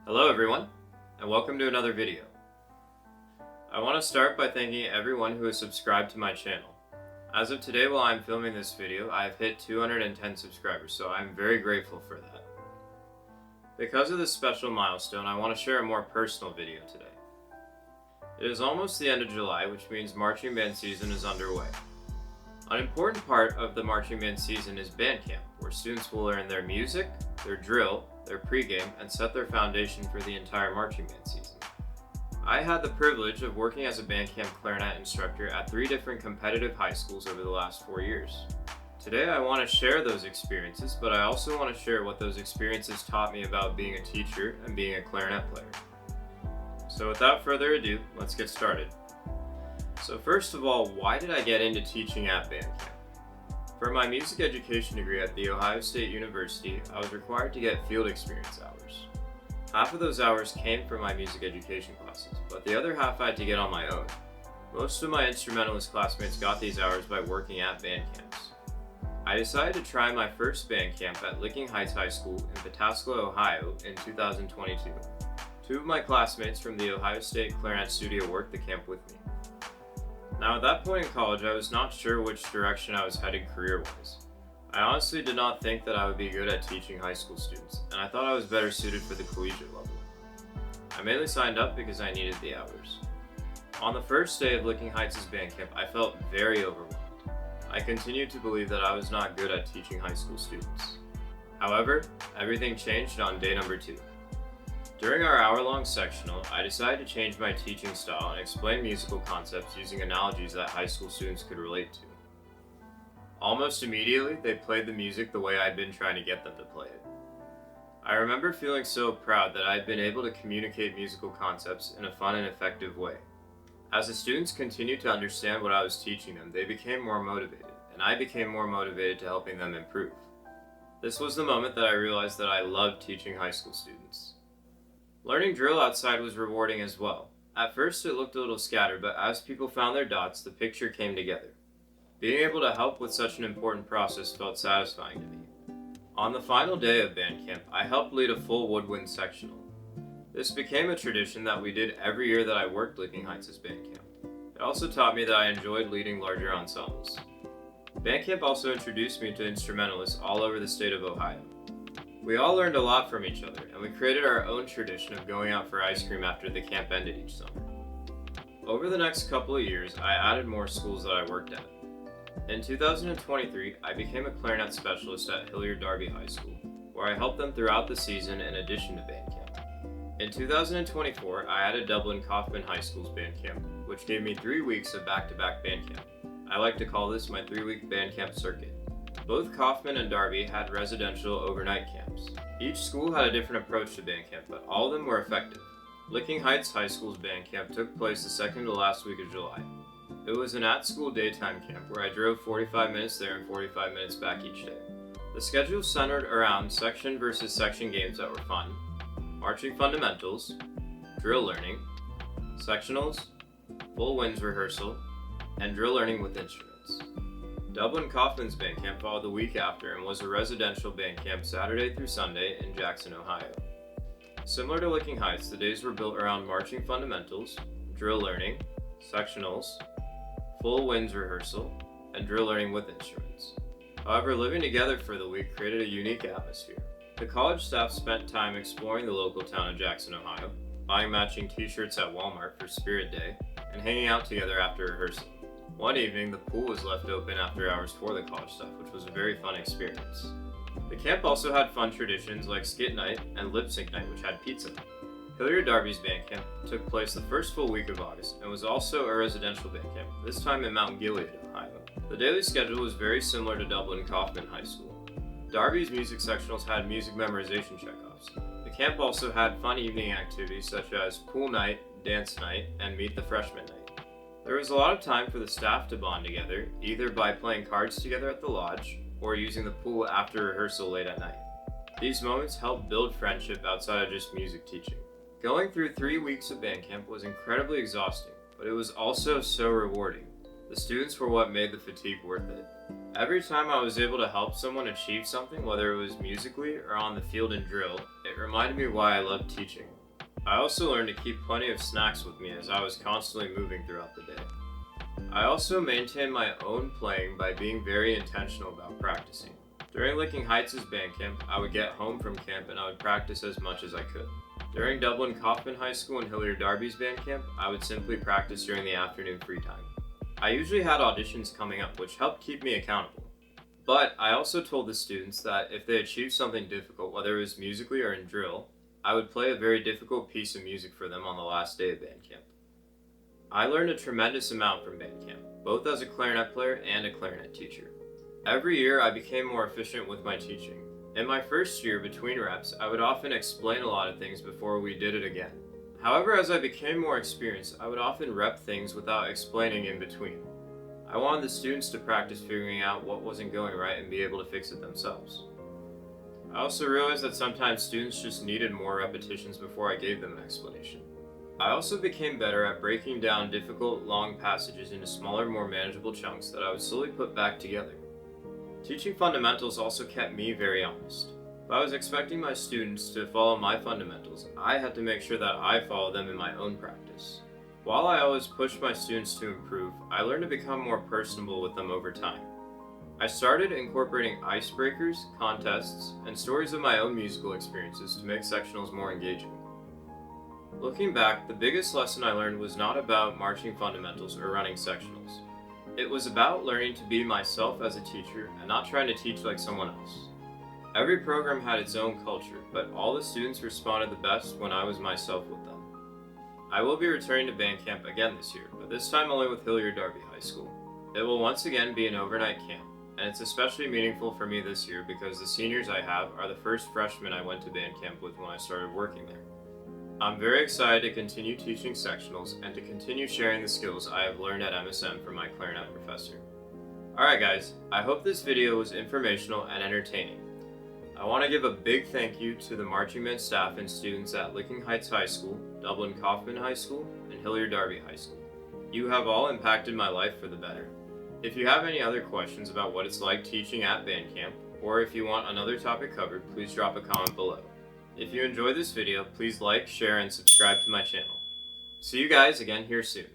Hello everyone, and welcome to another video. I want to start by thanking everyone who has subscribed to my channel. As of today, while I'm filming this video, I have hit 210 subscribers, so I'm very grateful for that. Because of this special milestone, I want to share a more personal video today. It is almost the end of July, which means marching band season is underway. An important part of the marching band season is band camp, where students will learn their music, their drill, their pregame, and set their foundation for the entire marching band season. I had the privilege of working as a band camp clarinet instructor at 3 different competitive high schools over the last 4 years. Today I want to share those experiences, but I also want to share what those experiences taught me about being a teacher and being a clarinet player. So without further ado, let's get started. So first of all, why did I get into teaching at band camp? For my music education degree at The Ohio State University, I was required to get field experience hours. Half of those hours came from my music education classes, but the other half I had to get on my own. Most of my instrumentalist classmates got these hours by working at band camps. I decided to try my first band camp at Licking Heights High School in Pataskala, Ohio in 2022. 2 of my classmates from the Ohio State Clarinet Studio worked the camp with me. Now at that point in college, I was not sure which direction I was headed career-wise. I honestly did not think that I would be good at teaching high school students, and I thought I was better suited for the collegiate level. I mainly signed up because I needed the hours. On the first day of Licking Heights' band camp, I felt very overwhelmed. I continued to believe that I was not good at teaching high school students. However, everything changed on day number 2. During our hour-long sectional, I decided to change my teaching style and explain musical concepts using analogies that high school students could relate to. Almost immediately, they played the music the way I'd been trying to get them to play it. I remember feeling so proud that I had been able to communicate musical concepts in a fun and effective way. As the students continued to understand what I was teaching them, they became more motivated, and I became more motivated to helping them improve. This was the moment that I realized that I loved teaching high school students. Learning drill outside was rewarding as well. At first it looked a little scattered, but as people found their dots, the picture came together. Being able to help with such an important process felt satisfying to me. On the final day of band camp, I helped lead a full woodwind sectional. This became a tradition that we did every year that I worked Licking Heights' band camp. It also taught me that I enjoyed leading larger ensembles. Band camp also introduced me to instrumentalists all over the state of Ohio. We all learned a lot from each other, and we created our own tradition of going out for ice cream after the camp ended each summer. Over the next couple of years, I added more schools that I worked at. In 2023, I became a clarinet specialist at Hilliard Darby High School, where I helped them throughout the season in addition to band camp. In 2024, I added Dublin Coffman High School's band camp, which gave me 3 weeks of back-to-back band camp. I like to call this my 3-week band camp circuit. Both Coffman and Darby had residential overnight camps. Each school had a different approach to band camp, but all of them were effective. Licking Heights High School's band camp took place the second to last week of July. It was an at-school daytime camp where I drove 45 minutes there and 45 minutes back each day. The schedule centered around section versus section games that were fun, marching fundamentals, drill learning, sectionals, full winds rehearsal, and drill learning with instruments. Dublin Coffman's band camp followed the week after and was a residential band camp Saturday through Sunday in Jackson, Ohio. Similar to Licking Heights, the days were built around marching fundamentals, drill learning, sectionals, full winds rehearsal, and drill learning with instruments. However, living together for the week created a unique atmosphere. The college staff spent time exploring the local town of Jackson, Ohio, buying matching t-shirts at Walmart for Spirit Day, and hanging out together after rehearsal. One evening, the pool was left open after hours for the college staff, which was a very fun experience. The camp also had fun traditions like skit night and lip sync night, which had pizza. Hilliard Darby's band camp took place the first full week of August and was also a residential band camp, this time in Mount Gilead, Ohio. The daily schedule was very similar to Dublin Coffman High School. Darby's music sectionals had music memorization checkoffs. The camp also had fun evening activities such as pool night, dance night, and meet the freshman night. There was a lot of time for the staff to bond together, either by playing cards together at the lodge or using the pool after rehearsal late at night. These moments helped build friendship outside of just music teaching. Going through 3 weeks of band camp was incredibly exhausting, but it was also so rewarding. The students were what made the fatigue worth it. Every time I was able to help someone achieve something, whether it was musically or on the field in drill, it reminded me why I loved teaching. I also learned to keep plenty of snacks with me as I was constantly moving throughout the day. I also maintained my own playing by being very intentional about practicing. During Licking Heights' band camp, I would get home from camp and I would practice as much as I could. During Dublin Coffman High School and Hilliard Darby's band camp, I would simply practice during the afternoon free time. I usually had auditions coming up, which helped keep me accountable. But I also told the students that if they achieved something difficult, whether it was musically or in drill, I would play a very difficult piece of music for them on the last day of band camp. I learned a tremendous amount from band camp, both as a clarinet player and a clarinet teacher. Every year I became more efficient with my teaching. In my first year between reps, I would often explain a lot of things before we did it again. However, as I became more experienced, I would often rep things without explaining in between. I wanted the students to practice figuring out what wasn't going right and be able to fix it themselves. I also realized that sometimes students just needed more repetitions before I gave them an explanation. I also became better at breaking down difficult, long passages into smaller, more manageable chunks that I would slowly put back together. Teaching fundamentals also kept me very honest. If I was expecting my students to follow my fundamentals, I had to make sure that I followed them in my own practice. While I always pushed my students to improve, I learned to become more personable with them over time. I started incorporating icebreakers, contests, and stories of my own musical experiences to make sectionals more engaging. Looking back, the biggest lesson I learned was not about marching fundamentals or running sectionals. It was about learning to be myself as a teacher and not trying to teach like someone else. Every program had its own culture, but all the students responded the best when I was myself with them. I will be returning to band camp again this year, but this time only with Hilliard Darby High School. It will once again be an overnight camp, and it's especially meaningful for me this year because the seniors I have are the first freshmen I went to band camp with when I started working there. I'm very excited to continue teaching sectionals and to continue sharing the skills I have learned at MSM from my clarinet professor. Alright guys, I hope this video was informational and entertaining. I want to give a big thank you to the marching band staff and students at Licking Heights High School, Dublin Coffman High School, and Hilliard Darby High School. You have all impacted my life for the better. If you have any other questions about what it's like teaching at band camp, or if you want another topic covered, please drop a comment below. If you enjoyed this video, please like, share, and subscribe to my channel. See you guys again here soon.